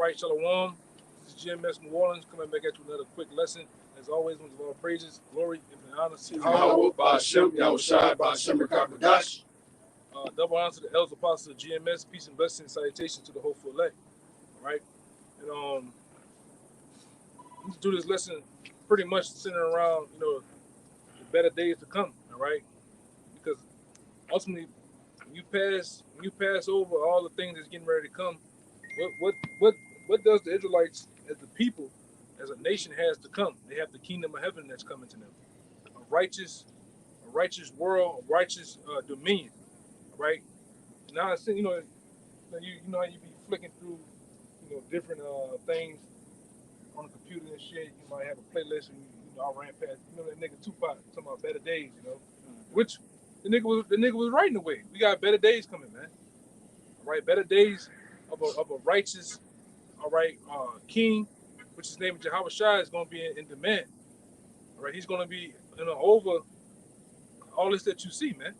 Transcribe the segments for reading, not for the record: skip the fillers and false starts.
right, Shalawam. This is GMS New Orleans coming back at you with another quick lesson. As always, with all praises, glory, and honor to YAHAWAH, bahasham, Yahawashi, bahasham, double honor to the elders apostles of GMS. Peace and blessing and salutation to the hopeful elect. All right, and we do this lesson pretty much centered around the better days to come. All right, because ultimately, when you pass over all the things that's getting ready to come, what does the Israelites as the people, as a nation, has to come? They have the kingdom of heaven that's coming to them, a righteous world, a righteous dominion. Right now, you know how you be flicking through different things on the computer and shit. You might have a playlist, and I ran past that nigga Tupac talking about better days, which the nigga was right in the way. We got better days coming, man. All right, better days of a righteous, all right, king, which his name is Yahawashi, is going to be in demand. All right, he's going to be over all this that you see, man.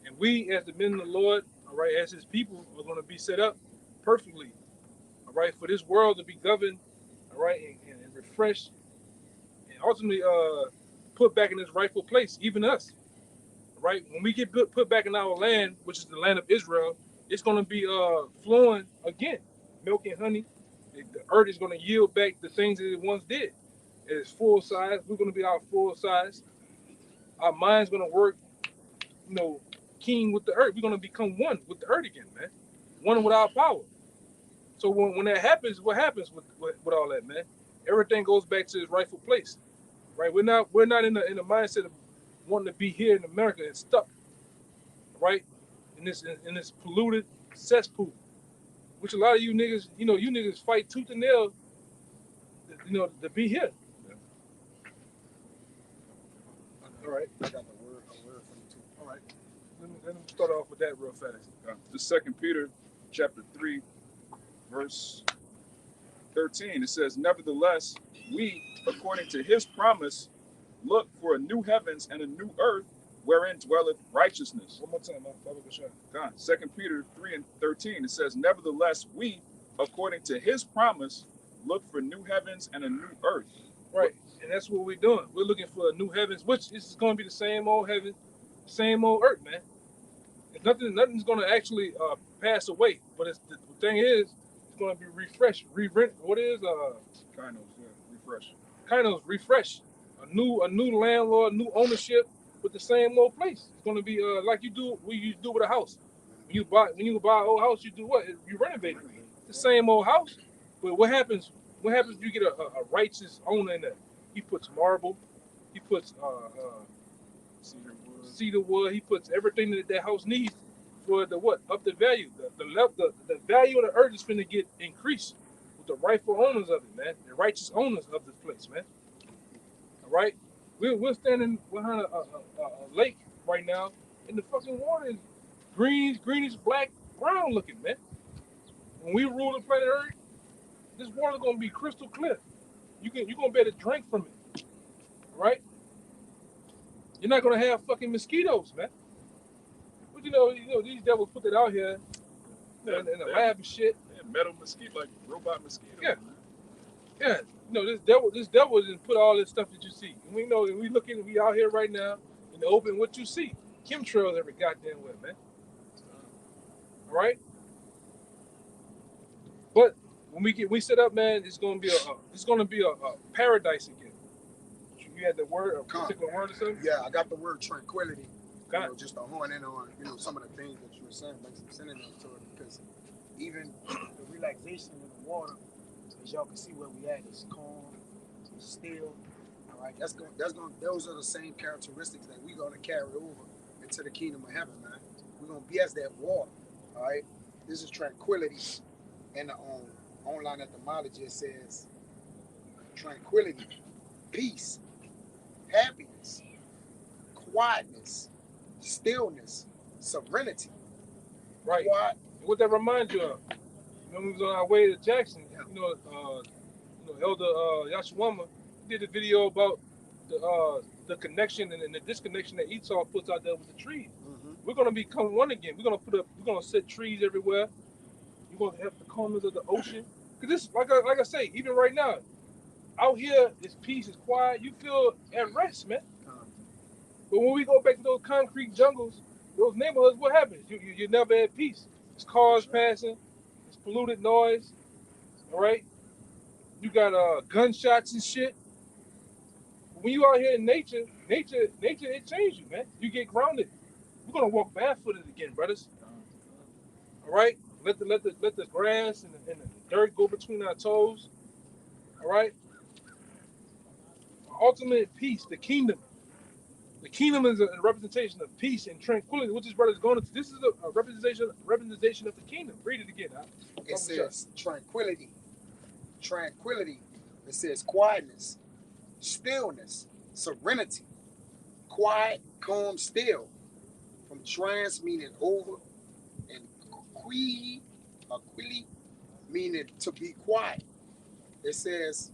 And we, as the men of the Lord, all right, as his people, are going to be set up perfectly, all right, for this world to be governed, all right, and refreshed, and ultimately put back in its rightful place, even us. Right, when we get put back in our land, which is the land of Israel, it's going to be flowing again, milk and honey. The earth is going to yield back the things that it once did. It's full size. We're going to be our full size. Our mind's going to work, keen with the earth. We're going to become one with the earth again, man. One with our power. So when that happens, what happens with all that, man? Everything goes back to its rightful place, right? We're not in the mindset of wanting to be here in America and stuck, right, in this polluted cesspool, which a lot of you niggas, you niggas fight tooth and nail, to be here. Yeah. All right, I got a word from you too. All right, let me start off with that real fast. The 2 Peter chapter 3, verse 13, it says, "Nevertheless, we, according to his promise, look for a new heavens and a new earth wherein dwelleth righteousness." One more time, God. 2 Peter 3 and 13, it says, "Nevertheless, we, according to his promise, look for new heavens and a new earth." Right, and that's what we're doing. We're looking for a new heavens, which is going to be the same old heaven, same old earth, man. And nothing's going to actually pass away. But the thing is, it's going to be refreshed, What is refresh. A new landlord, new ownership with the same old place. It's going to be like you do with a house. When you buy an old house, you do what? You renovate it. It's the same old house. But what happens? What happens if you get a righteous owner in there? He puts marble. He puts cedar wood. He puts everything that house needs for the what? Up the value. The value of the earth is going to get increased with the rightful owners of it, man. The righteous owners of this place, man. All right? We're standing behind a lake right now, and the fucking water is greenish, black, brown looking, man. When we rule the planet Earth, this water is gonna be crystal clear. You're gonna be able to drink from it, right? You're not gonna have fucking mosquitoes, man. But these devils put that out here in the lab and shit. Yeah, metal mosquito, like robot mosquitoes. Yeah. Yeah. This devil didn't put all this stuff that you see. And we out here right now in the open. What you see, chemtrails every goddamn way, man. All right. But when we set up, man, it's gonna be a paradise again. You had the word, a particular word or something? Yeah, I got the word tranquility. Just to hone in on some of the things that you were saying, like some synonyms to it, because even the relaxation in the water, as y'all can see where we at, is calm, it's still. All right, those are the same characteristics that we're gonna carry over into the kingdom of heaven, man. We're gonna be as that water. All right, this is tranquility. And the online etymology, it says tranquility, peace, happiness, quietness, stillness, serenity. Right. Quiet. What that reminds you of? When we was on our way to Jackson, Elder Yashawama did a video about the connection and the disconnection that Esau puts out there with the trees. Mm-hmm. We're gonna become one again. We're gonna set trees everywhere. You're gonna have the calmness of the ocean. Cause this, like I say, even right now, out here, it's peace, it's quiet. You feel at rest, man. But when we go back to those concrete jungles, those neighborhoods, what happens? You're never at peace. It's cars passing, it's polluted noise. All right, you got gunshots and shit. When you out here in nature, it changes you, man. You get grounded. We're gonna walk barefooted again, brothers. All right, let the grass and the dirt go between our toes. All right, ultimate peace, the kingdom. The kingdom is a representation of peace and tranquility, which is brothers going into. This is a representation of the kingdom. Read it again. It says tranquility. Tranquility. It says quietness, stillness, serenity, quiet, calm, still. From trans meaning over, and quili meaning to be quiet. It says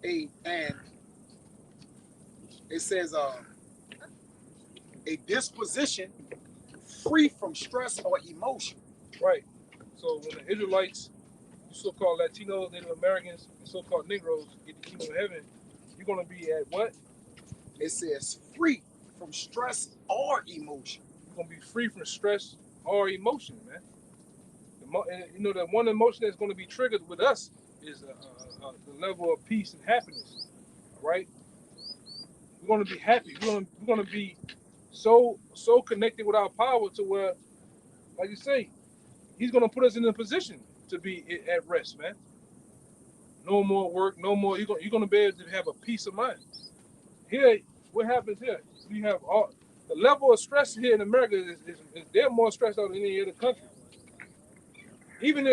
a disposition free from stress or emotion. Right. So when the Israelites, so-called Latinos, Native Americans, and so-called Negroes get the kingdom of heaven, you're going to be at what? It says free from stress or emotion. You're going to be free from stress or emotion, man. The one emotion that's going to be triggered with us is the level of peace and happiness. All right? We're going to be happy. We're going to be so connected with our power to where, like you say, he's going to put us in a position to be at rest, man. No more work, no more. You're going to be able to have a peace of mind. Here, what happens here? We have all the level of stress here in America is they're more stressed out than any other country. Even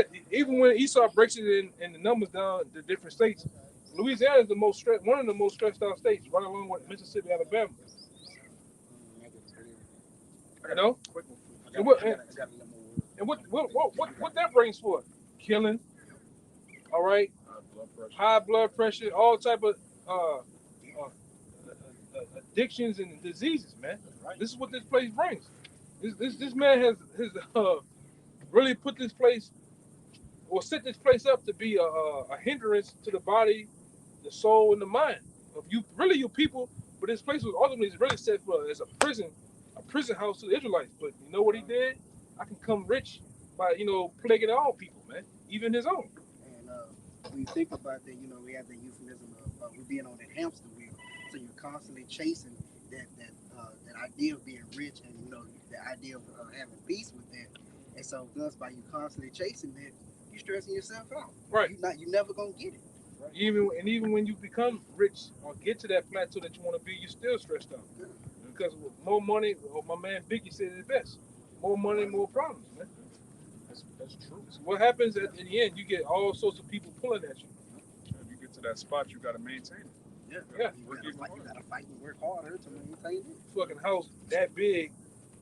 when Esau breaks it in the numbers down to different states, Louisiana is one of the most stressed out states, right along with Mississippi, Alabama. You know, and what that brings forth? Killing, all right, high blood pressure, all type of addictions and diseases, man. This is what this place brings. This man has really put this place or set this place up to be a hindrance to the body, the soul, and the mind of you, really you people. But this place was ultimately really set for as a prison house to the Israelites. But you know what he did? I can come rich by plaguing all people, man, even his own. And when you think about that, we have the euphemism of we being on that hamster wheel. So you're constantly chasing that idea of being rich, and the idea of having peace with that. And so thus by you constantly chasing that, you're stressing yourself out. Right. You're never gonna get it. Right. Even when you become rich or get to that plateau that you want to be, you're still stressed out. Yeah. Because more money, or my man Biggie said it best, more money, more problems, man. That's true. So what happens in the end, you get all sorts of people pulling at you. If you get to that spot, you got to maintain it. Yeah. You gotta fight and work harder to maintain it. Fucking house that big,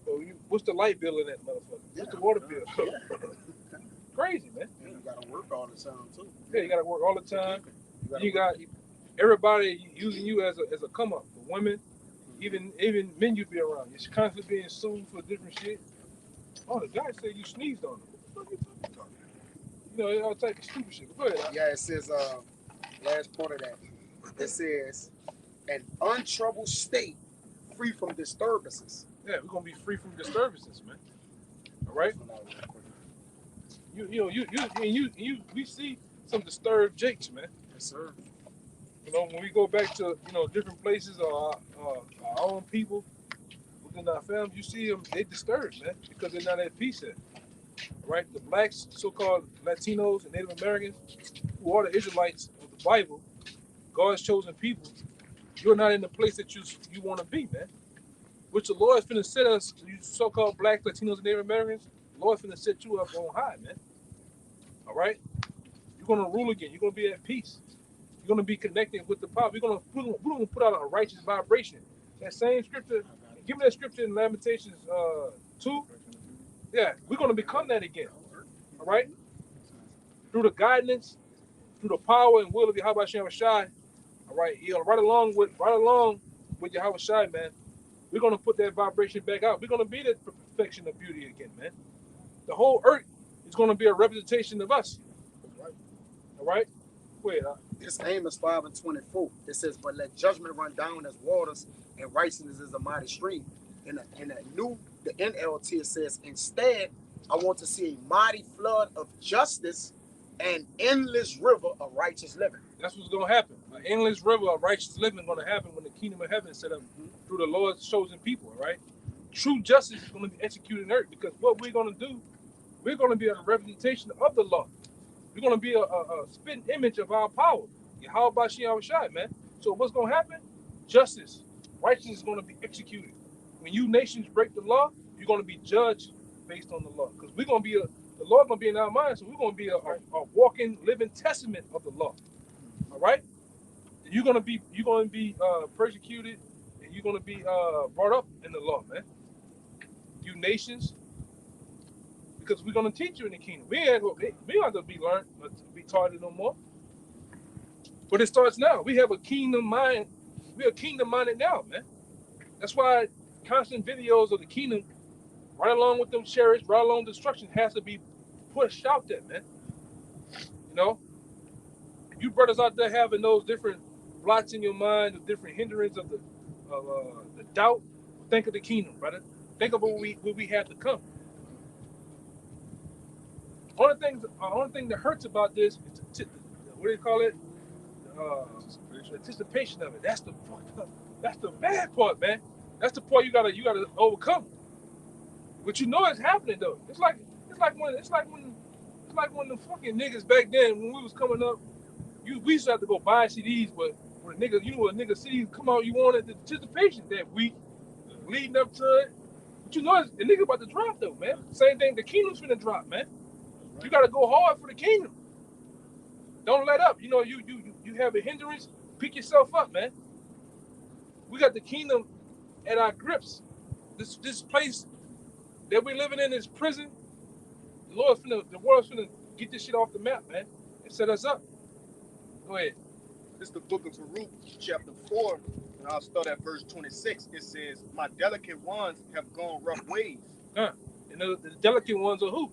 so what's the light bill in that motherfucker? Yeah. What's the water bill? Yeah. Crazy, man. Yeah, you gotta work all the time too. Yeah, you gotta work all the time. You got everybody using you as a come up. For women, even men you be around. You're constantly being sued for different shit. Oh, the guy said you sneezed on him. What the fuck you talking about? All type of stupid shit. But go ahead. Yeah, it says last part of that. It says an untroubled state, free from disturbances. Yeah, we're gonna be free from disturbances, man. All right. We see some disturbed jakes, man. Yes, sir. When we go back to different places or our own people within our families, you see them, they disturbed, man, because they're not at peace yet. Right? The blacks, so-called Latinos and Native Americans, who are the Israelites of the Bible, God's chosen people, you're not in the place that you want to be, man. Which the Lord is finna set us, you so-called blacks, Latinos, and Native Americans, the Lord is finna set you up on high, man. All right? You're gonna rule again. You're gonna be at peace. You're gonna be connected with the power. We're gonna put out a righteous vibration. That same scripture, give me that scripture in Lamentations 2. Yeah, we're gonna become that again. All right? Through the guidance, through the power and will of Yahawashi. All right, right along with Yahawashi, man. We're gonna put that vibration back out. We're gonna be the perfection of beauty again, man. The whole earth It's going to be a representation of us. Right. All right? Wait. It's Amos 5:24. It says, "But let judgment run down as waters, and righteousness is a mighty stream." In the NLT, it says, "Instead, I want to see a mighty flood of justice and endless river of righteous living." That's what's going to happen. An endless river of righteous living is going to happen when the kingdom of heaven is set up through the Lord's chosen people, all right? True justice is going to be executed in earth, because what we're going to do, we're going to be a representation of the law. We're going to be a spitting image of our power. Yahawashi, man. So what's going to happen? Justice, righteousness is going to be executed. When you nations break the law, you're going to be judged based on the law. Because we're going to be the law going to be in our minds, so we're going to be a walking, living testament of the law. All right? And you're going to be persecuted, and you're going to be brought up in the law, man. You nations, because we're going to teach you in the kingdom. We don't have to be learned, to be taught it no more. But it starts now. We have a kingdom mind. We're kingdom-minded now, man. That's why constant videos of the kingdom, right along with them chariots, right along destruction, has to be pushed out there, man. You know? You brothers out there having those different blots in your mind, the different hindrances of the doubt, think of the kingdom, brother. Think of what we have to come. Only thing that hurts about this is what do you call it? The anticipation of it. That's the fucked up. That's the bad part, man. That's the part you gotta overcome. But you know it's happening though. It's like when the fucking niggas back then when we was coming up, we used to have to go buy CDs, but when a nigga, a nigga CD come out, you wanted the anticipation that week leading up to it. But you know the nigga about to drop though, man. Same thing, the kingdom's finna drop, man. You gotta go hard for the kingdom. Don't let up. You know, you have a hindrance, pick yourself up, man. We got the kingdom at our grips. This place that we're living in, this prison, the world's finna get this shit off the map, man, and set us up. Go ahead. This is the book of Baruch, chapter 4, and I'll start at verse 26. It says, "My delicate ones have gone rough ways." And the delicate ones are who?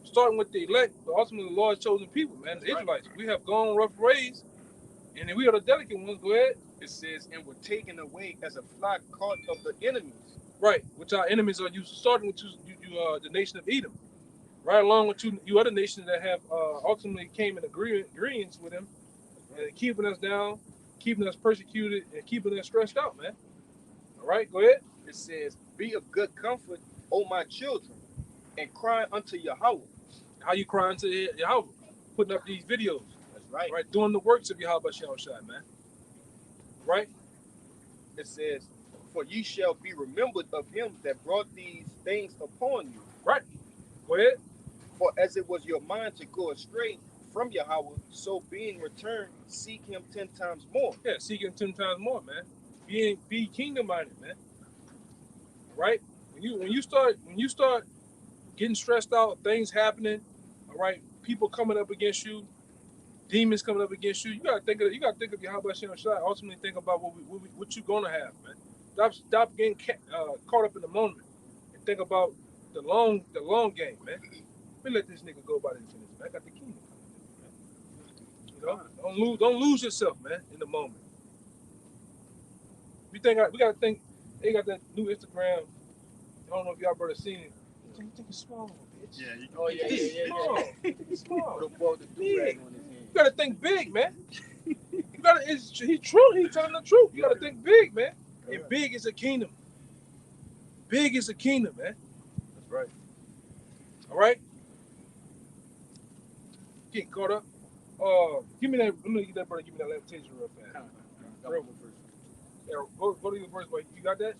Starting with the elect, but ultimately the Lord's chosen people, man, the Israelites. We have gone rough ways, and then we are the delicate ones. Go ahead. It says, "And were taken away as a flock caught of the enemies." Right, which our enemies are you, starting with the nation of Edom. Right along with you other nations that have ultimately came in agreements with him, and keeping us down, keeping us persecuted, and keeping us stressed out, man. All right, go ahead. It says, "Be of good comfort, O my children, and cry unto Yahawah." How you crying to Yahweh? Putting up these videos. That's right. Right, doing the works of Yahawashi, man. Right? It says, "For ye shall be remembered of him that brought these things upon you." Right. Go ahead. "For as it was your mind to go astray from Yahawah, so being returned, seek him 10 times more." Yeah, seek him 10 times more, man. Be kingdom minded, man. Right? When you start getting stressed out, things happening, all right, people coming up against you, demons coming up against you, you gotta think of Yahawashi. Ultimately think about what you're gonna have, man. Stop getting caught up in the moment and think about the long game, man. Let me let this nigga go by this finish, man. I got the kingdom coming, man. You know, don't lose yourself, man, in the moment. We gotta think. They got that new Instagram. I don't know if y'all brother seen it. You think it's small, bitch? Yeah. It's small. Big. You gotta think big, man. He's true. He's telling the truth. You gotta think big, man. And big is a kingdom. Big is a kingdom, man. That's right. All right. Getting caught up. Give me that. Let me get that brother. Give me that levitation real fast. Yeah, go to your verse. Wait, you got that?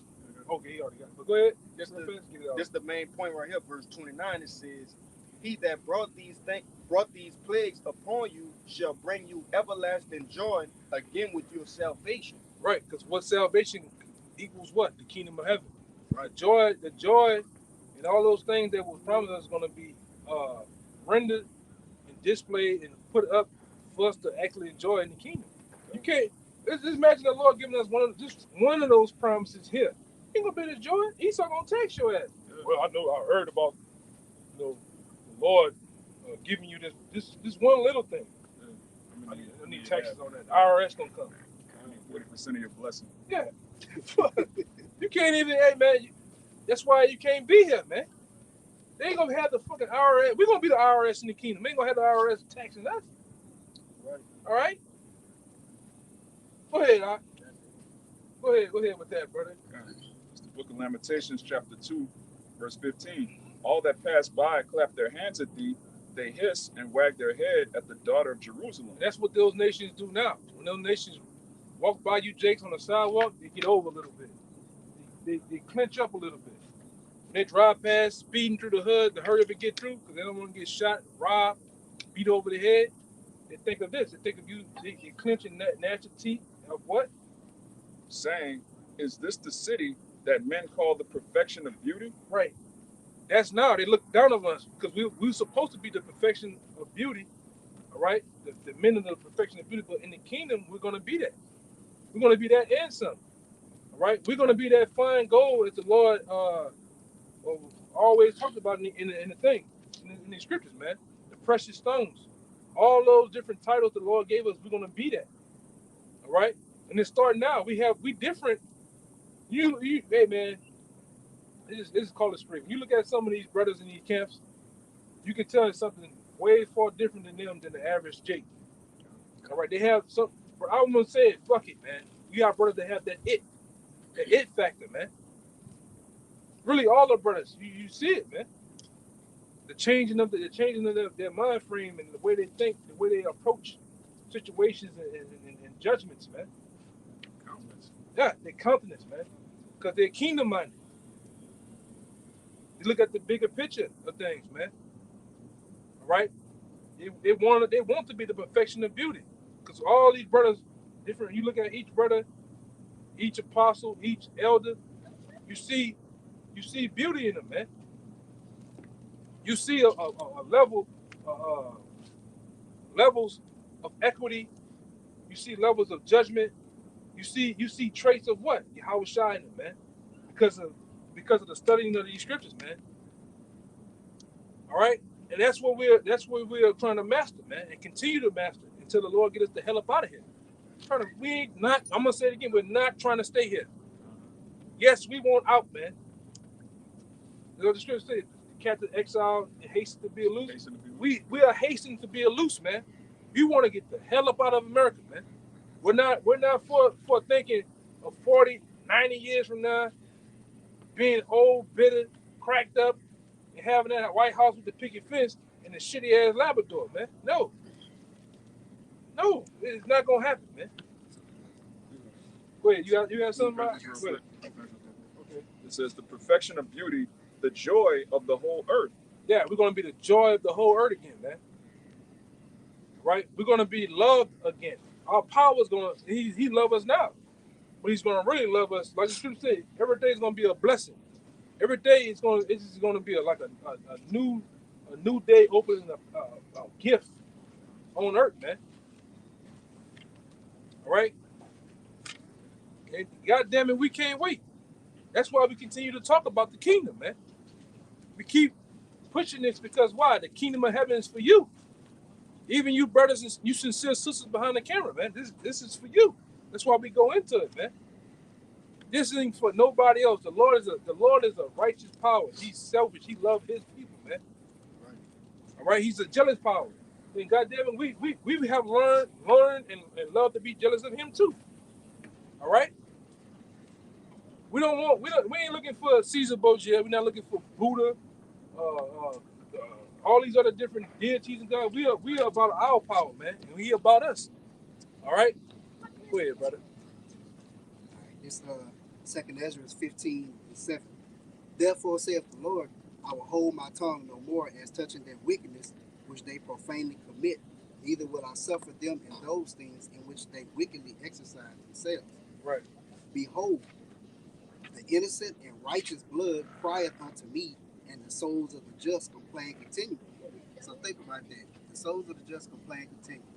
Okay, he already got it. But go ahead. This is the main point right here, verse 29. It says, "He that brought these plagues upon you shall bring you everlasting joy again with your salvation." Right, because what salvation equals what? The kingdom of heaven. Right. The joy, and all those things that was promised us is going to be rendered and displayed and put up for us to actually enjoy in the kingdom. You can't. Just imagine the Lord giving us one of those promises here. Ain't gonna be this joy. Esau gonna tax your ass. Well, I heard about, the Lord giving you this one little thing. I need taxes on that. IRS gonna come. 40% of your blessing. Yeah. You can't even, hey man, that's why you can't be here, man. They ain't gonna have the fucking IRS. We're gonna be the IRS in the kingdom. They ain't gonna have the IRS taxing us. Right. All right? Go ahead, Doc. Go ahead with that, brother. It's the book of Lamentations, chapter 2, verse 15. All that pass by clap their hands at thee, they hiss and wag their head at the daughter of Jerusalem. And that's what those nations do now. When those nations walk by you, Jakes, on the sidewalk, they get over a little bit. They clench up a little bit. When they drive past, speeding through the hood to hurry up and get through, because they don't want to get shot, robbed, beat over the head. They think of this. They think of you. They clench and gnash your teeth of what? Saying, is this the city that men call the perfection of beauty? Right. That's now. They look down on us because we're supposed to be the perfection of beauty. All right? The men of the perfection of beauty. But in the kingdom, we're going to be that. We're going to be that and some. All right? We're going to be that fine gold as the Lord always talks about in the thing, in the scriptures, man. The precious stones. All those different titles the Lord gave us, we're going to be that. All right? And it's starting now. We different. Hey, man. This is called a straight. When you look at some of these brothers in these camps, you can tell it's something way far different than them than the average Jake. All right, they have some. I'm gonna say it. Fuck it, man. You got brothers that have that it factor, man. Really, all the brothers, you see it, man. The changing of their mind frame and the way they think, the way they approach situations and judgments, man. Countenance. Yeah, their countenance, man, because they're kingdom minded. You look at the bigger picture of things, man. All right, they want to be the perfection of beauty, because all these brothers different. You look at each brother, each apostle, each elder. You see beauty in them, man. You see a level, levels of equity. You see levels of judgment. You see traits of what? Yahawashi in them, man, because of the studying of these scriptures, man. All right, and that's what we're trying to master, man, and continue to master until the Lord get us the hell up out of here. I'm gonna say it again. We're not trying to stay here. Yes, we want out, man. You know the scripture says, "The captive exile hasten to be loose." We are hastening to be loose, man. We want to get the hell up out of America, man. We're not for thinking of 40, 90 years from now, being old, bitter, cracked up, and having that White House with the picket fence and the shitty ass Labrador, man. No, it's not gonna happen, man. Go ahead. You got something about? Go ahead. Okay. It says the perfection of beauty, the joy of the whole earth. Yeah, we're gonna be the joy of the whole earth again, man. Right? We're gonna be loved again. Our power's gonna. He love us now, but he's gonna really love us. Like the scripture said, every day is gonna be a blessing. Every day it's just gonna be a new day opening a gift on earth, man. All right. And God damn it, we can't wait. That's why we continue to talk about the kingdom, man. We keep pushing this because why? The kingdom of heaven is for you. Even you brothers and you sincere sisters behind the camera, man. This is for you. That's why we go into it, man. This ain't for nobody else. The Lord is a righteous power. He's selfish. He loves his people, man. Right. All right. He's a jealous power. And goddamn it, we have learned and love to be jealous of him too. All right. We ain't looking for Caesar Borgia. We're not looking for Buddha, all these other different deities and God. We are about our power, man, and he about us. All right, go ahead, brother. It's 2 Ezra 15:7. Therefore saith the Lord, I will hold my tongue no more as touching their wickedness which they profanely commit, neither will I suffer them in those things in which they wickedly exercise themselves. Right. Behold, the innocent and righteous blood crieth unto me, and the souls of the just complain continually. So think about that. The souls of the just complain continually.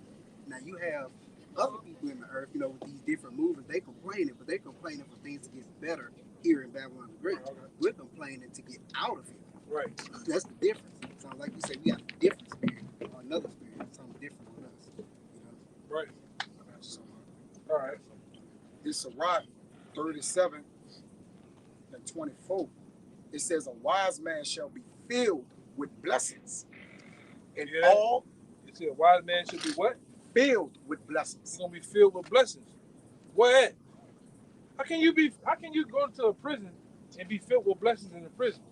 Now you have other people in the earth, with these different movements, they complaining, but they're complaining for things to get better here in Babylon the Great. We're complaining to get out of here. Right. That's the difference. So like you said, we got a different spirit. Sirach 37 and 24, it says, a wise man shall be filled with blessings. And all it said, a wise man should be what? Filled with blessings. He's gonna be filled with blessings. Where at? How can you go to a prison and be filled with blessings in the prison?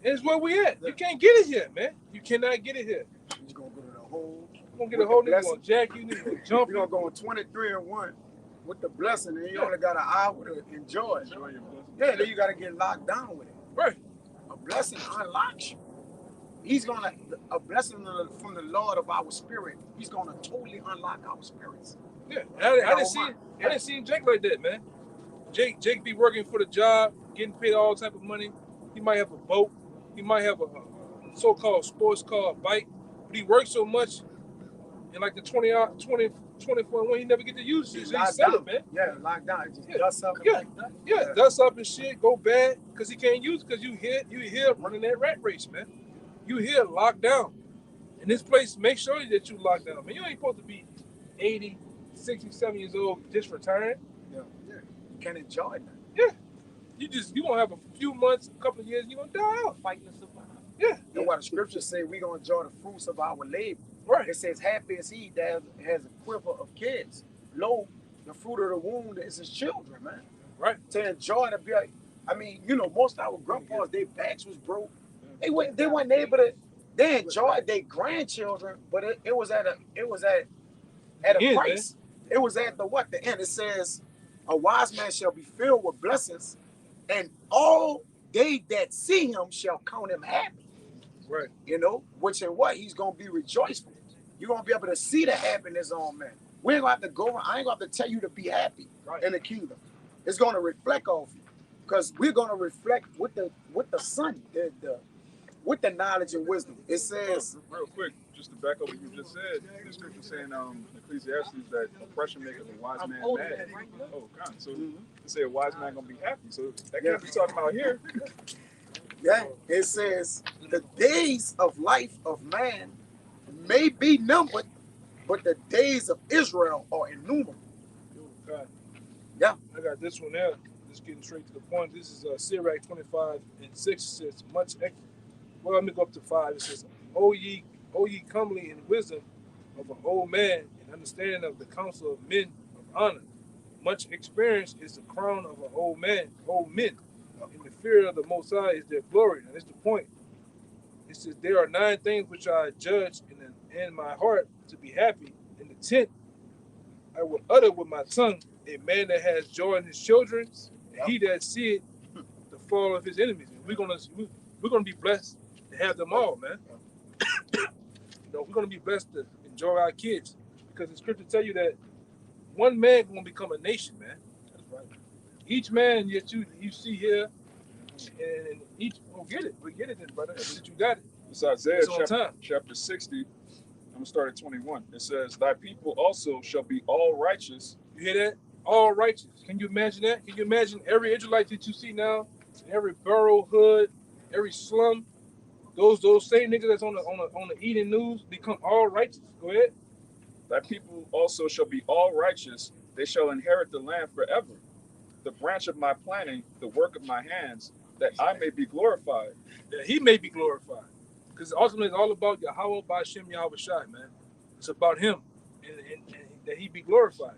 It's where we at. You can't get it here, man. You cannot get it here. You're gonna go to the hole. You're gonna get a whole nigga gonna jack you, nigga gonna jump. You're gonna go 23-1 with the blessing, and you only got an hour to enjoy it. Yeah, then you gotta get locked down with it. Right. A blessing unlocks you. He's gonna a blessing from the Lord of our spirit. He's gonna totally unlock our spirits. Yeah, I didn't see Jake like that, man. Jake be working for the job, getting paid all type of money. He might have a boat. He might have a so-called sports car, a bike. But he works so much, in like the 24 he never get to use it. So he sell it, man. Yeah, locked down. It just dust up. Yeah, dust up and shit, go bad, because he can't use it, because you here running that rat race, man. You here locked down. In this place, make sure that you locked down, man. You ain't supposed to be 80, 60, 70 years old just retiring. Yeah. You can't enjoy that. Yeah. You gonna have a few months, a couple of years, you're gonna die out fighting to survive. Yeah. And what the scriptures say, we're gonna enjoy the fruits of our labor. Right. It says, happy is he that has a quiver of kids. Lo, the fruit of the womb is his children, man. Right. To enjoy and be like, I mean, most of our grandpas, their backs was broke. They weren't able to. They enjoyed their grandchildren, but it was at a price. Man. It was at the end. It says, a wise man shall be filled with blessings, and all they that see him shall count him happy. Right. Which in what? He's gonna be rejoiceful. You're gonna be able to see the happiness on man. We ain't gonna have to go. I ain't gonna have to tell you to be happy in the kingdom. It's gonna reflect off you, because we're gonna reflect with the sun, with the knowledge and wisdom. It says, real quick, just to back up what you just said, the scripture saying Ecclesiastes that oppression maketh a wise man mad. Oh God! So to say a wise man gonna be happy. So that can't be talking about here. Yeah, it says the days of life of man may be numbered, but the days of Israel are innumerable. God. Yeah. I got this one there. Just getting straight to the point. This is Sirach 25 and 6. It says, well, let me go up to 5. It says, O ye comely in wisdom of an old man, and understanding of the counsel of men of honor. Much experience is the crown of an old men. In the fear of the Most High is their glory. And that's the point. It says, there are 9 things which I judge in my heart to be happy. In the 10th, I will utter with my tongue, a man that has joy in his children, and he that seeth the fall of his enemies. And we're gonna be blessed to have them all, man. We're gonna be blessed to enjoy our kids, because the scripture tell you that one man gonna become a nation, man. That's right. Each man that you see here, and each get it. We get it, then, brother. That you got it. It's Isaiah chapter 60. I'm gonna start at 21. It says, "Thy people also shall be all righteous." You hear that? All righteous. Can you imagine that? Can you imagine every Israelite that you see now, in every borough, hood, every slum? Those same niggas that's on the eating news become all righteous. Go ahead. Thy people also shall be all righteous. They shall inherit the land forever. The branch of my planting, the work of my hands, that I may be glorified. That he may be glorified. Because ultimately it's all about YAHAWAH, bahasham, Yahawashi, man. It's about him and that he be glorified.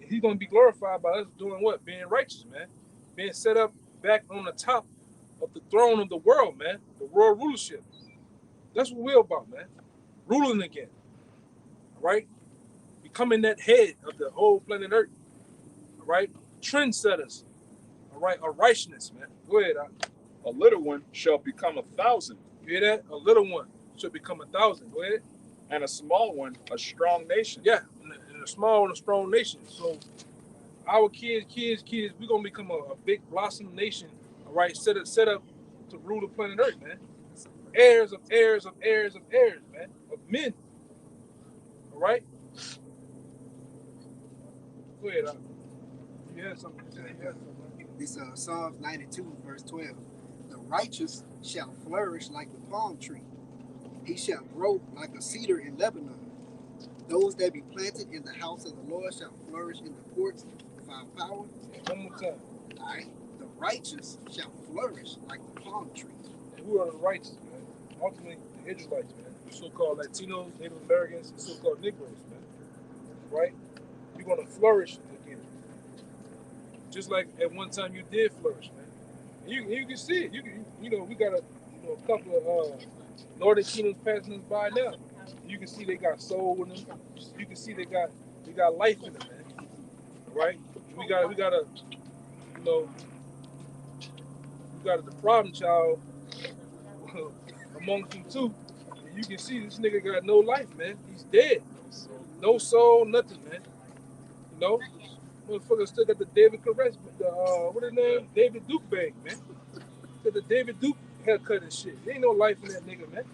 And he's going to be glorified by us doing what? Being righteous, man. Being set up back on the top of the throne of the world, man. The world rulership. That's what we're about, man. Ruling again. All right? Becoming that head of the whole planet Earth. All right? Trendsetters. All right? A righteousness, man. Go ahead, A little one shall become 1,000. You hear that? A little one shall become 1,000. Go ahead. And a small one, a strong nation. Yeah, and a small and a strong nation. So our kids, we're gonna become a big blossom nation, all right, set up to rule the planet Earth, man. Heirs of heirs of heirs of heirs, man, of men. All right? Go ahead, you had something to say. This Psalms 92, verse 12. The righteous shall flourish like the palm tree. He shall grow like a cedar in Lebanon. Those that be planted in the house of the Lord shall flourish in the courts of our power. One more time. All right. The righteous shall flourish like the palm tree. And who are the righteous, man? Ultimately, the Israelites, man. The so-called Latinos, Native Americans, the so-called Negroes, man. Right? You're going to flourish again. Just like at one time you did flourish, man. And you can see it. We got a couple of Northern Kingdoms passing us by now. You can see they got soul in them. You can see they got life in them, man. Right? We got the problem child amongst them too. And you can see this nigga got no life, man. He's dead. No soul, nothing, man. You know? Motherfucker still got the David Caress, what his name? David Duke bang, man. Got the David Duke haircut and shit. There ain't no life in that nigga, man.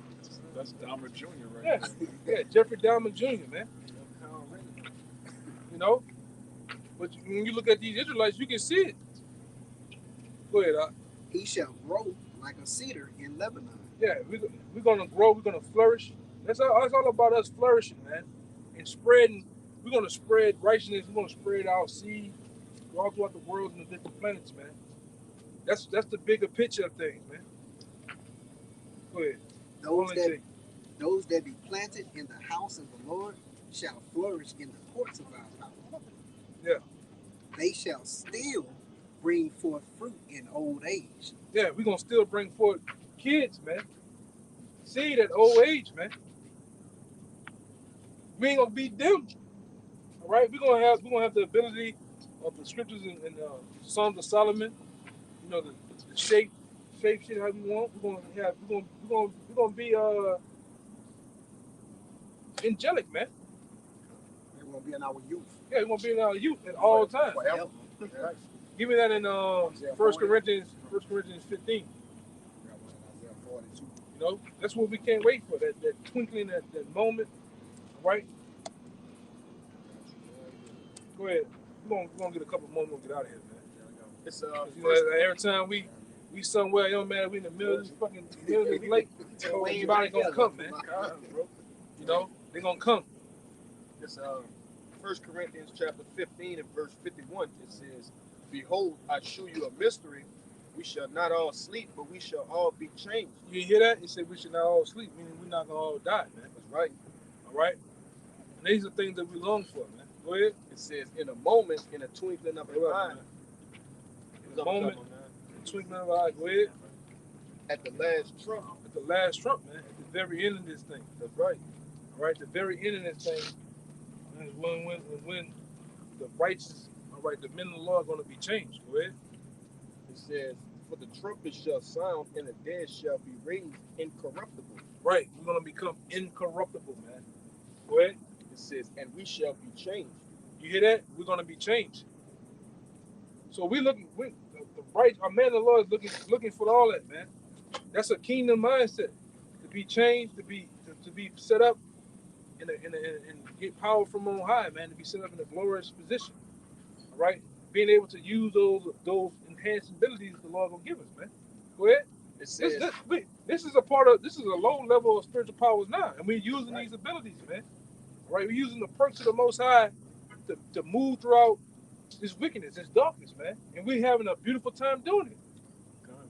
That's Dahmer Jr. right there. Yeah, Jeffrey Dahmer Jr., man. You know? But when you look at these Israelites, you can see it. Go ahead, He shall grow like a cedar in Lebanon. Yeah, we're going to grow. We're going to flourish. That's all about us flourishing, man. And spreading. We're going to spread righteousness. We're going to spread our seed all throughout the world and the different planets, man. That's the bigger picture of things, man. Go ahead. Those that be planted in the house of the Lord shall flourish in the courts of our power. Yeah. They shall still bring forth fruit in old age. Yeah, we're going to still bring forth kids, man. Seed at old age, man. We ain't going to beat them. All right? We're going to have the ability of the scriptures in Psalms of Solomon, the shape shit how we want. We're gonna be angelic, man. We're gonna be in our youth. Yeah, we're gonna be in our youth at all times. Forever. Give me that in 1 Corinthians 15. That's what we can't wait for. That twinkling, that moment, right? Go ahead. We're gonna get a couple more. We'll get out of here, man. It's every time we somewhere, yo, man, we in the middle of this fucking middle of this lake. Everybody gonna come, man. They gonna come. It's 1 Corinthians chapter 15 and verse 51. It says, "Behold, I show you a mystery. We shall not all sleep, but we shall all be changed." You hear that? It said we should not all sleep, meaning we're not gonna all die, man. That's right. All right. And these are things that we long for, man. Go ahead. It says, "In a moment, in a twinkling of an eye." In a moment, in a twinkling of an eye. Go ahead. At the last trump. At the last trump, man. At the very end of this thing. That's right. All right. The very end of this thing is when the righteous, all right, the men of the law are going to be changed. Go ahead. It says, "For the trumpet shall sound, and the dead shall be raised incorruptible." Right. We're going to become incorruptible, man. Go ahead. It says, "And we shall be changed." You hear that? We're going to be changed. So our man of the Lord is looking for all that, man. That's a kingdom mindset. To be changed, to be set up and get power from on high, man. To be set up in a glorious position. All right? Being able to use those enhanced abilities the Lord will give us, man. Go ahead. It says, this is a low level of spiritual powers now, and we're using these abilities, man. All right? We're using the perks of the Most High to move throughout this wickedness, this darkness, man. And we're having a beautiful time doing it.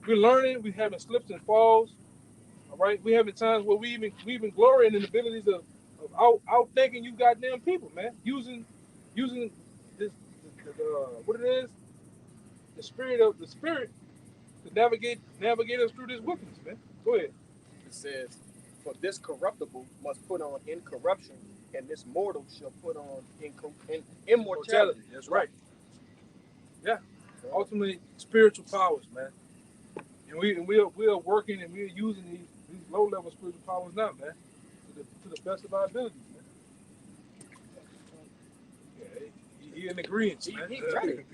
We're learning, we're having slips and falls. All right. We're having times where we even glorying in the abilities of outthinking you goddamn people, man. Using this what it is, the spirit to navigate us through this wickedness, man. Go ahead. It says, "For this corruptible must put on incorruption, and this mortal shall put on immortality." That's right. Yeah. Ultimately, spiritual powers, man. And we are working and we're using these low level spiritual powers now, man, to the best of our abilities, man. Yeah, he in agreement, man. He ready.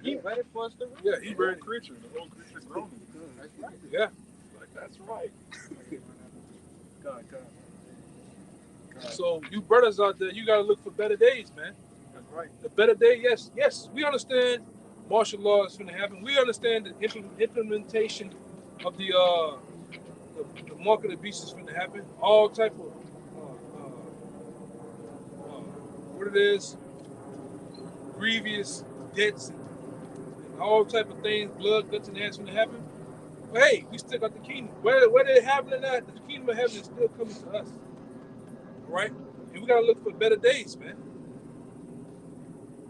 He ready for us to read. Yeah, he ready. The whole creature's groaning. Yeah. Like, that's right. God. So you brothers out there, you gotta look for better days, man. That's right. The better day, yes, we understand martial law is gonna happen. We understand the implementation of the mark of the beast is gonna happen. All type of what it is, grievous debts and all type of things, blood, guts, and ass when it happen. But hey, we still got the kingdom. Whether it happened or not, the kingdom of heaven is still coming to us. All right? And we gotta look for better days, man.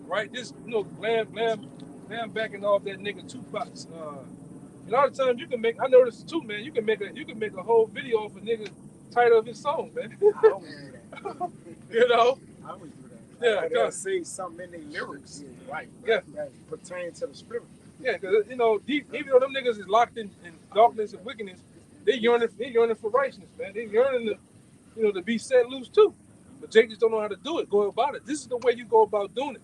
Right? This, Lamb backing off that nigga Tupac's. And all the time you can make, I noticed too, man. You can make a whole video off a nigga title of his song, man. I always do that. You know? I always do that. Yeah, They'll say something in their lyrics, right? Yeah. That pertain to the spirit. Yeah, because even though them niggas is locked in darkness and wickedness, they yearning for righteousness, man. They yearning to be set loose too. But Jake just don't know how to do it. Go about it. This is the way you go about doing it.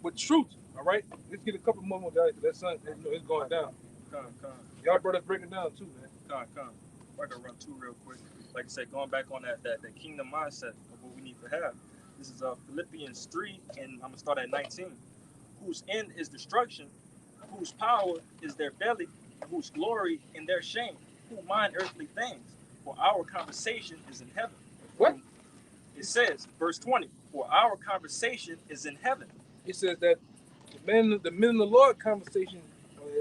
With truth. All right? Let's get a couple more guys, because that sun, it's going down. Y'all brothers break it down too, man. I can run two real quick. Like I said, going back on that kingdom mindset of what we need to have. This is Philippians 3, and I'm going to start at 19. Whose end is destruction, whose power is their belly, whose glory in their shame, who mind earthly things, for our conversation is in heaven. What? It says, verse 20, for our conversation is in heaven. It says that the men of the Lord conversation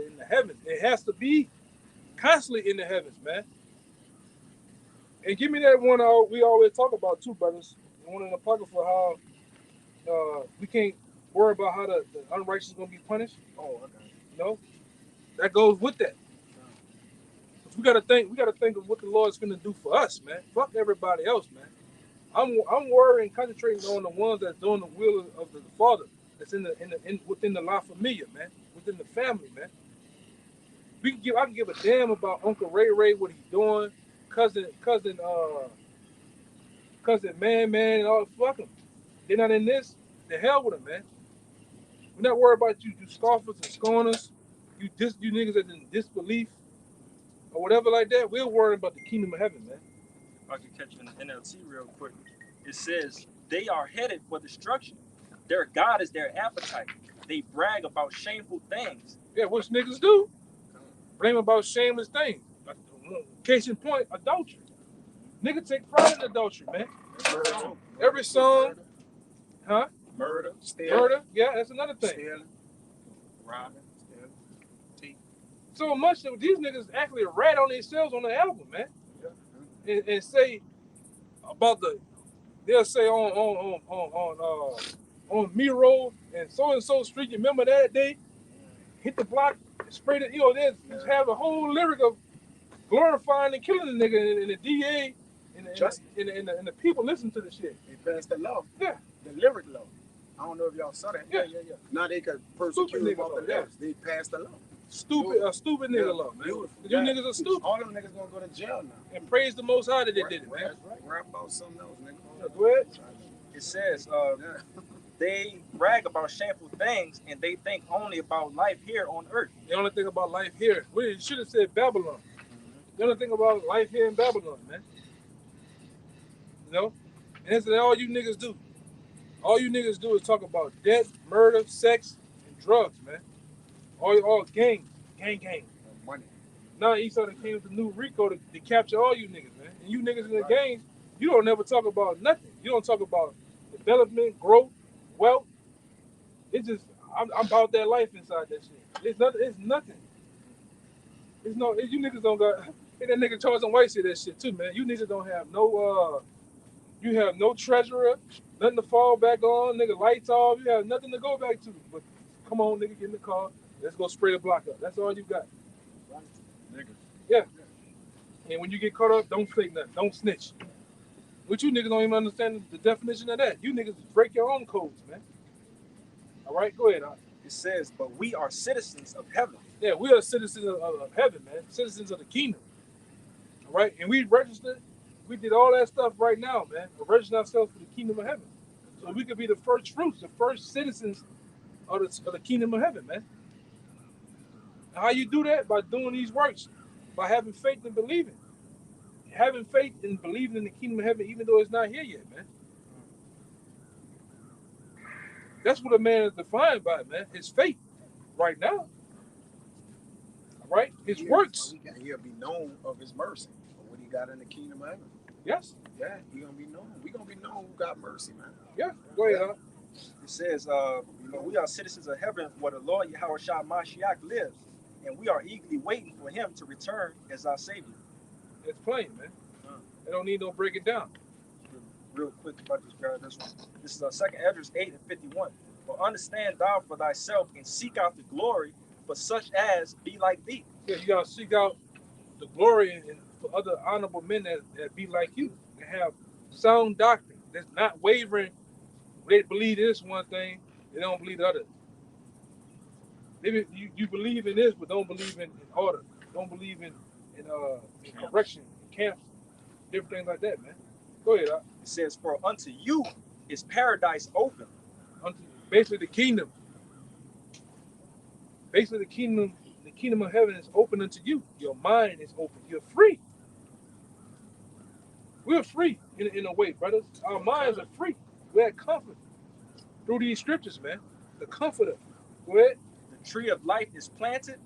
in the heavens. It has to be constantly in the heavens, man. And give me that one we always talk about too, brothers. The one in the pocket for how we can't worry about how the unrighteous is gonna be punished. Oh, okay. You know, that goes with that. We gotta think of what the Lord's gonna do for us, man. Fuck everybody else, man. I'm worrying, concentrating on the ones that's doing the will of the Father. That's within the La Familia, man. Within the family, man. I can give a damn about Uncle Ray, what he's doing, cousin man, and all. Fuck them. They're not in this. The hell with them, man. We're not worried about you scoffers and scorners, you niggas that's in disbelief or whatever like that. We're worried about the kingdom of heaven, man. I can catch you in the NLT real quick. It says they are headed for destruction. Their God is their appetite. They brag about shameful things. Yeah, which niggas do. Blame about shameless things. Case in point, adultery. Nigga take pride in adultery, man. Every song, huh? Murder. Murder, yeah, that's another thing. Stealing, robbing, So much that these niggas actually rat on themselves on the album, man. And say about they'll say on Miro and so street, you remember that day? Hit the block, spray it, they just have a whole lyric of glorifying and killing the nigga, and the DA and the people listen to the shit. They passed the law. Yeah. The lyric law. I don't know if y'all saw that. Yeah. Now they could persecute Stupid them off nigga the law, lyrics. They passed the law. Stupid nigga law, man. Beautiful. You niggas are stupid. All them niggas gonna go to jail now. And praise the Most High that they did it, man. That's right. Rap about something else, nigga. Yeah, go ahead. It says they brag about shameful things and they think only about life here on earth. They only think about life here. We should have said Babylon. They only think about life here in Babylon, man. You know? And that's all you niggas do. All you niggas do is talk about death, murder, sex, and drugs, man. All gang. Money. Now Esau came with the new Rico to capture all you niggas, man. And you niggas in the gangs, you don't never talk about nothing. You don't talk about development, growth, wealth. It's just I'm about that life inside that shit. It's nothing. It's no. You niggas don't got. And that nigga Charles and White said that shit too, man. You niggas don't have no. You have no treasurer, nothing to fall back on. Nigga, lights off. You have nothing to go back to. But come on, nigga, get in the car. Let's go spray the block up. That's all you got. Nigga. Yeah. And when you get caught up, don't fake nothing. Don't snitch. But you niggas don't even understand the definition of that. You niggas break your own codes, man. All right, go ahead. It says, but we are citizens of heaven. Yeah, we are citizens of heaven, man. Citizens of the kingdom. All right, and we registered. We did all that stuff right now, man. We're registering ourselves for the kingdom of heaven. So we could be the first fruits, the first citizens of the kingdom of heaven, man. And how you do that? By doing these works. By having faith and believing. Having faith and believing in the kingdom of heaven, even though it's not here yet, man. That's what a man is defined by, man. His faith right now. All right? His works. He'll be known of his mercy, of what he got in the kingdom of heaven. Yes. Yeah, he gonna be known. We gonna be known who got mercy, man. Yeah, go ahead. It says, we are citizens of heaven where the Lord Yahawashi Mashiach lives, and we are eagerly waiting for him to return as our Savior. It's plain, man. They don't need no break it down. Real quick, if I just grab this one. This is 2 Esdras 8:51. But understand thou for thyself and seek out the glory for such as be like thee. Yeah, you gotta seek out the glory and for other honorable men that be like you, that have sound doctrine, that's not wavering. They believe this one thing, they don't believe the other. Maybe you believe in this, but don't believe in order, don't believe in correction, camps, different things like that, man. Go ahead. It says, for unto you is paradise open. Basically the kingdom. Basically the kingdom of heaven is open unto you. Your mind is open. You're free. We're free in a way, brothers. Our minds are free. We're at comfort through these scriptures, man. The comforter. Go ahead. The tree of life is planted.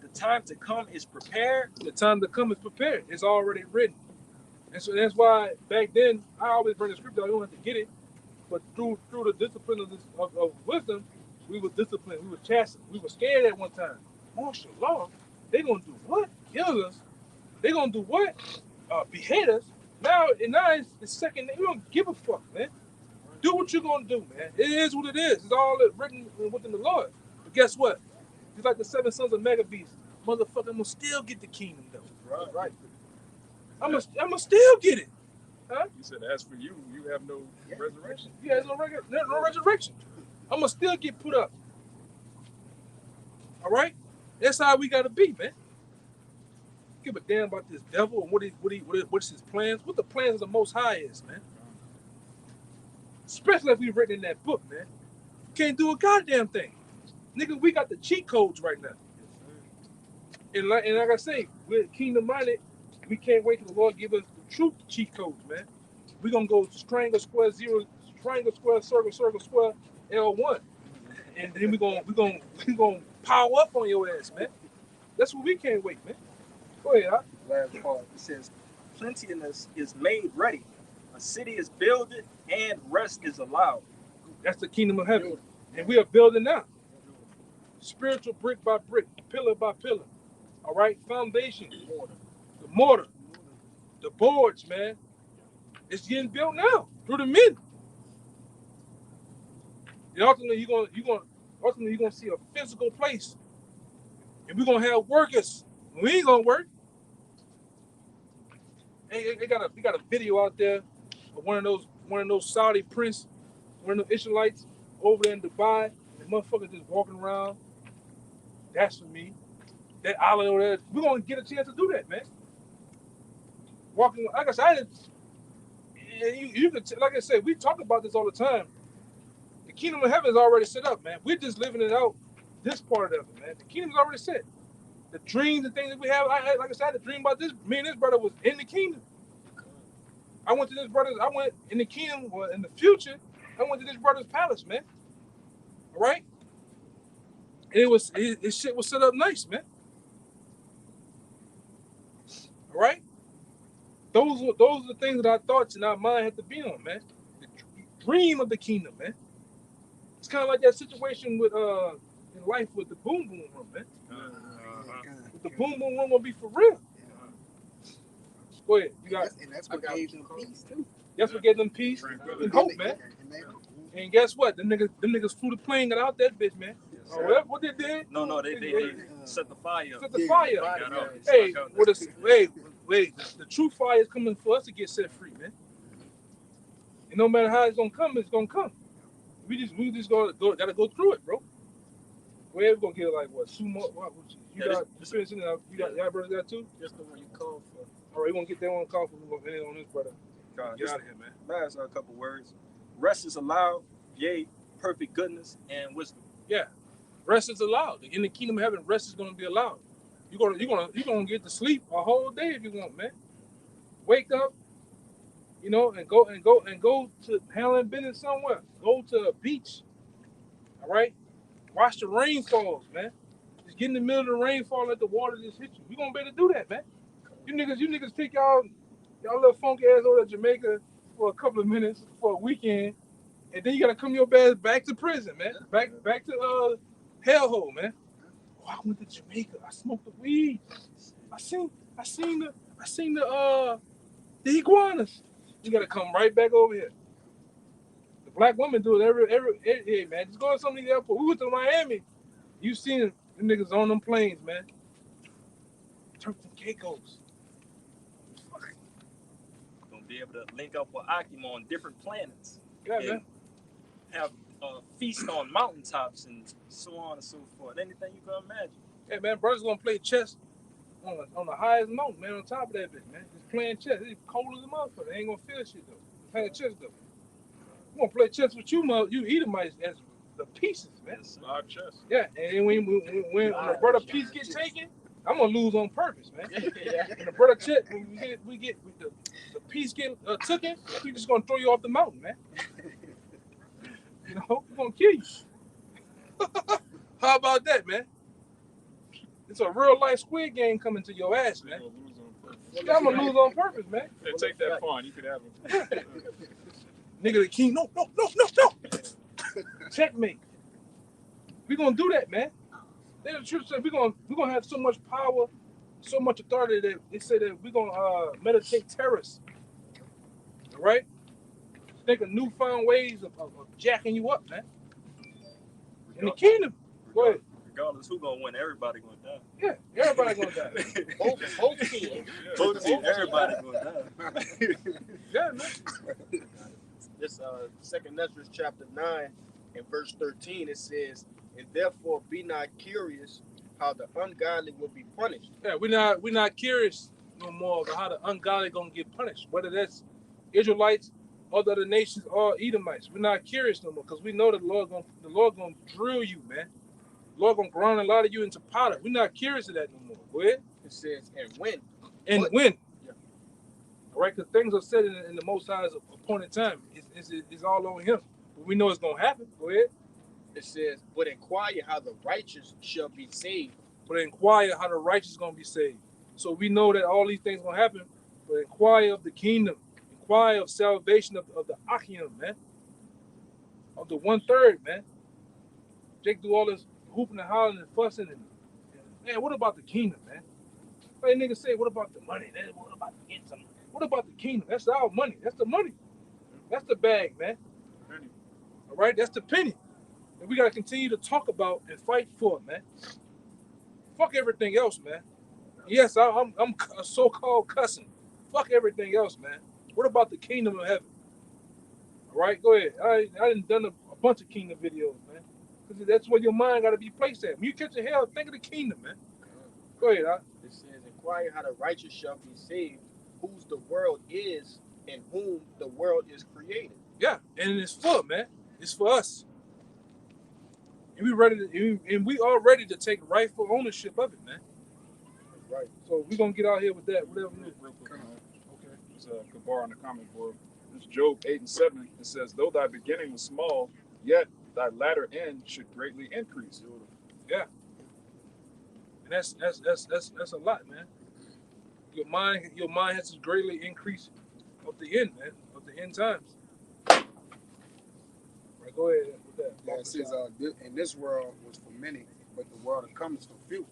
The time to come is prepared. The time to come is prepared. It's already written. And so that's why back then, I always bring the scripture. I don't have to get it. But through the discipline of wisdom, we were disciplined. We were chastened. We were scared at one time. Martial law, they going to do what? Kill us. They going to do what? Behead us. Now it's second. We don't give a fuck, man. Do what you're going to do, man. It is what it is. It's all written within the Lord. But guess what? It's like the 7 sons of Megabeast. Motherfucker, I'm going to still get the kingdom, though. Right. I'm gonna still get it. Huh? You said, as for you, you have no resurrection. Yeah, there's no resurrection. I'm gonna still get put up. All right? That's how we gotta be, man. Give a damn about this devil and what's his plans. What the plans of the Most High is, man. Especially if we've written in that book, man. Can't do a goddamn thing. Nigga, we got the cheat codes right now. And like I say, we're kingdom minded. We can't wait till the Lord give us the truth cheat codes, man. We're gonna go triangle, square, zero, triangle, square, circle, circle, square, L1. And then we gonna power up on your ass, man. That's what we can't wait, man. Go ahead, huh? Last part. It says, plenteousness is made ready. A city is builded and rest is allowed. That's the kingdom of heaven. And we are building now. Spiritual brick by brick, pillar by pillar. All right? Foundation. The mortar. The boards, man. It's getting built now through the men. And ultimately, you're gonna see a physical place. And we're gonna have workers. We ain't gonna work. Hey, we got a video out there of one of those Saudi prince, one of those Israelites over there in Dubai. The motherfucker just walking around. That's for me. That island over there. We're gonna get a chance to do that, man. Walking, like I said, you could, like I said, we talk about this all the time. The kingdom of heaven is already set up, man. We're just living it out. This part of it, man. The kingdom's already set. The dreams and things that we have, like I said, I had a dream about this. Me and this brother was in the kingdom. I went in the kingdom, or in the future, I went to this brother's palace, man. All right? And his shit was set up nice, man. All right? Those are the things that our thoughts and our mind have to be on, man. The dream of the kingdom, man. It's kind of like that situation with in life with the boom boom room, man. The boom boom room will be for real. Go ahead. And that's what gave them peace too. That's what gave them peace and hope, man. And guess what? Them niggas flew the plane, got out that bitch, man. Yes, what they did? No, they set the fire. Set the fire. Hey, the true fire is coming for us to get set free, man. And no matter how it's gonna come, it's gonna come. We just gotta go through it, bro. We're gonna get like what 2 more? You got finishing it up. Y'all brothers got 2? Just the one you called for. All right, we're gonna get that one call for. We're gonna end on this, brother. Get out of here, man. Last a couple words. Rest is allowed, yea, perfect goodness and wisdom. Yeah, rest is allowed. In the kingdom of heaven, rest is gonna be allowed. You're gonna get to sleep a whole day if you want, man. Wake up, and go to handling business somewhere. Go to a beach. All right, watch the rainfalls, man. Just get in the middle of the rainfall, let the water just hit you. We gonna be able to do that, man. You niggas take y'all little funky ass over to Jamaica for a couple of minutes for a weekend, and then you gotta come your ass back to prison, man. Back to hellhole, man. Oh, I went to Jamaica. I smoked the weed. I seen the iguanas. You gotta come right back over here. The black woman do it every hey, man. Just go to some of the airport. We went to Miami. You seen them niggas on them planes, man. Turks and Caicos. Gonna be able to link up with Akima on different planets. Yeah, and man. Have a feast on mountaintops and so on and so forth. Anything you can imagine. Hey, man, brothers gonna play chess on the highest mountain, man, on top of that bitch, man. Just playing chess. It's cold as a motherfucker. They ain't gonna feel shit, though. Playing chess, though. I'm gonna play chess with you, you Edomites, as the pieces, man. Live chess. Yeah, and then when the brother piece get taken, I'm gonna lose on purpose, man. When the brother check, when we get the piece get taken, we just gonna throw you off the mountain, man. You know, we're gonna kill you. How about that, man? It's a real life Squid Game coming to your ass, man. I'm gonna lose on purpose, man. Yeah, take that pawn. You could have him. Nigga, the king, no. Checkmate. We gonna do that, man. The truth said we gonna have so much power, so much authority that they say that we gonna meditate terrorists. All right? Think of newfound ways of jacking you up, man. In the kingdom. Go ahead. Regardless who gonna win, everybody gonna die. Yeah, everybody gonna die. Both teams. Both teams, everybody gonna die. Yeah, man. This Second Ezra chapter 9 and verse 13, it says, "And therefore be not curious how the ungodly will be punished." Yeah, we're not curious no more about how the ungodly gonna get punished, whether that's Israelites or the other nations or Edomites. We're not curious no more because we know that the Lord gonna drill you, man. The Lord gonna grind a lot of you into powder. We're not curious of that no more. Go ahead. It says, "And when." And when. Yeah. All right, because things are said in the Most High's appointed time. It's all on Him. But we know it's gonna happen. Go ahead. It says, "But inquire how the righteous shall be saved." But inquire how the righteous is gonna be saved. So we know that all these things gonna happen. But inquire of the kingdom. Inquire of salvation of the Achium, man. Of the 1/3, man. Jake do all this hooping and hollering and fussing and man, what about the kingdom, man? Hey, niggas say, what about the money? What about getting some? What about the kingdom? That's our money. That's the money. That's the bag, man. Penny. All right, that's the penny. And we gotta continue to talk about and fight for it, man. Fuck everything else, man. Yes, I'm a so-called cussing. Fuck everything else, man. What about the kingdom of heaven? All right, go ahead. I done a bunch of kingdom videos, man. Because that's where your mind got to be placed at. When you catch a hell, think of the kingdom, man. Go ahead, It says, "Inquire how the righteous shall be saved, whose the world is, and whom the world is created." Yeah, and it's for, man. It's for us. And we are ready to take rightful ownership of it, man. That's right. So we're gonna get out here with that, whatever. Real quick, man. Okay. It's Kabar on the comment board. It's Job 8:7. It says, "Though thy beginning was small, yet thy latter end should greatly increase." Yeah. And that's a lot, man. Your mind has to greatly increase of the end, man, of the end times. Right, go ahead with that. Yeah, it says, in this world was for many, but the world to come is for few.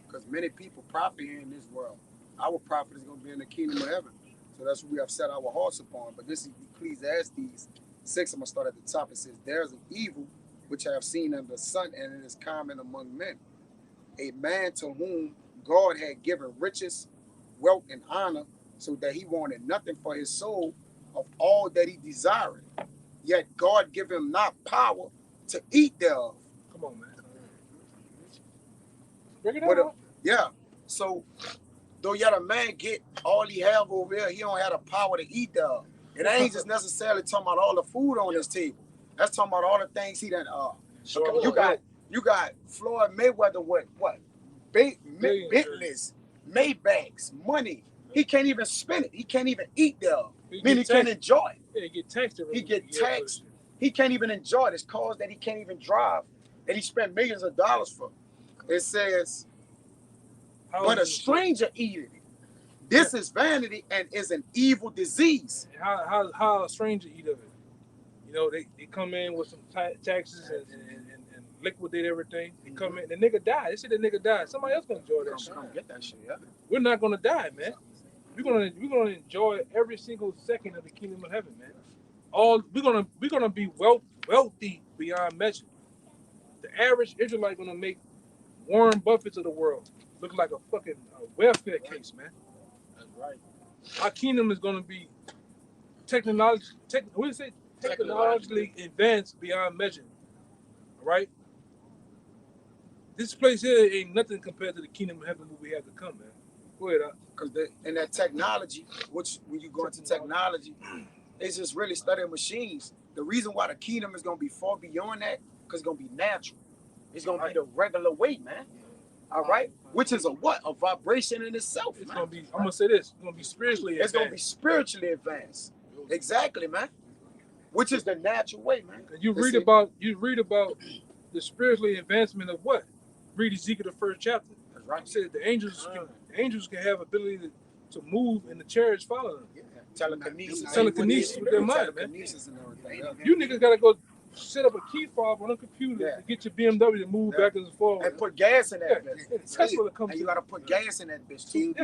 Because many people profit here in this world. Our profit is going to be in the kingdom of heaven. So that's what we have set our hearts upon. But this is Ecclesiastes 6. I'm going to start at the top. It says, "There's an evil which I have seen under the sun, and it is common among men. A man to whom God had given riches, wealth, and honor, so that he wanted nothing for his soul of all that he desired. Yet God give him not power to eat thereof." Come on, man. Break it But, down. yeah. So, though yet a man get all he have over here, he don't have the power to eat thereof. It ain't just necessarily talking about all the food on his table. That's talking about all the things he done. You got Floyd Mayweather with what? Bentleys, Maybachs, money. He can't even spend it. He can't even eat thereof. He can't enjoy it. Yeah, he get taxed. He get taxed. He can't even enjoy this cars that he can't even drive, that he spent millions of dollars for. It says, "But a stranger eateth it." This is vanity and is an evil disease. How a stranger eat of it? You know, they come in with some taxes and liquidate everything. They come in, the nigga died. They said the nigga died. Somebody else gonna enjoy that shit. Come get that shit, yeah. We're not gonna die, man. We're gonna enjoy every single second of the kingdom of heaven, man. We're gonna be wealthy beyond measure. The average Israelite gonna make Warren Buffett of the world look like a fucking welfare case, man. That's right. Our kingdom is gonna be technologically advanced beyond measure. All right. This place here ain't nothing compared to the kingdom of heaven that we have to come, man. Go ahead, Because in that technology, which when you go into technology, it's just really studying machines. The reason why the kingdom is gonna be far beyond that, because it's gonna be natural. It's gonna be the regular way, man. All right, which is a vibration in itself. It's man. gonna be. I'm gonna say this. It's gonna be spiritually. It's gonna be spiritually advanced. Exactly, man. Which is the natural way, man. You read about the spiritually advancement of what? Read Ezekiel the 1st chapter. That's right. It says the angels can have ability to move and the chariots follow them. Yeah. Telekinesis. Telekinesis with their mind, man. Telekinesis and everything. You niggas gotta go set up a key fob on a computer to get your BMW to move back and forth. And put gas in that bitch. Tesla comes and you gotta put gas in that bitch too.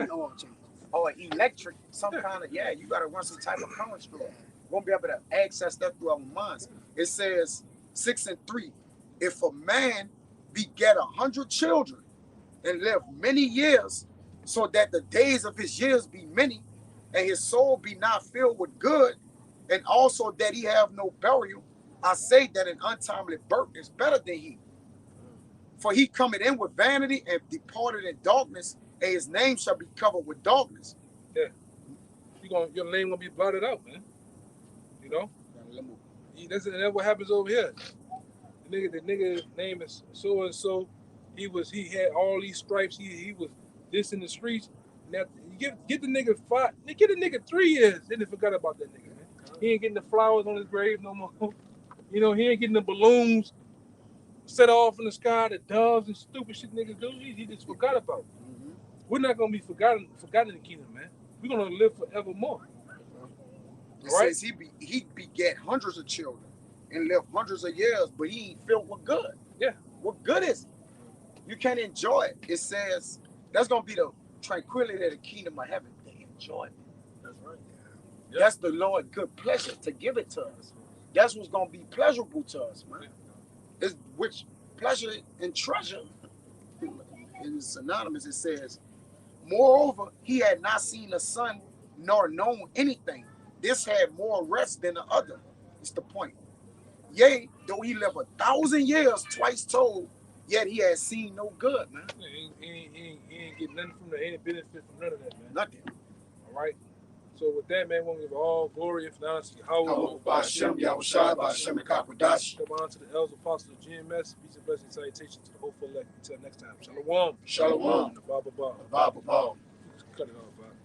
Or electric, some kind of, you gotta run some type of current through it. Won't be able to access that through our minds. It says 6 and 3. If a man beget 100 children and live many years, so that the days of his years be many, and his soul be not filled with good, and also that he have no burial, I say that an untimely birth is better than he. For he cometh in with vanity and departed in darkness, and his name shall be covered with darkness. Yeah. Your name gonna be blotted out, man. You know? That's what happens over here. The nigga name is so and so. He had all these stripes. He was this in the streets. Now get the nigga 3 years. Then they forgot about that nigga, man. He ain't getting the flowers on his grave no more. You know, he ain't getting the balloons set off in the sky, the doves and stupid shit niggas do. He just forgot about. We're not gonna be forgotten in the kingdom, man. We're gonna live forevermore. It says he beget hundreds of children and lived hundreds of years, but he ain't filled with good. Yeah. What good is it? You can't enjoy it. It says that's gonna be the tranquility of the kingdom of heaven. They enjoy it. That's right. Yeah. That's the Lord's good pleasure to give it to us. That's what's gonna be pleasurable to us, man. It's which pleasure and treasure is synonymous. It says, moreover, he had not seen the sun nor known anything. This had more rest than the other. It's the point. Yea, though he lived 1,000 years, twice told, yet he had seen no good, man. He ain't getting nothing from that. Any benefit from none of that, man. Nothing. All right. So with that, man, we'll give all glory and honor to Yahawashi, bahasham, Yahawashi, bahasham, Microchip. Come on to the elders, apostles of GMS. Peace and blessings, salutations to the whole elect. Until next time. Shalawam. Shalawam. Ba ba ba. Ba ba ba. Cut it off, man.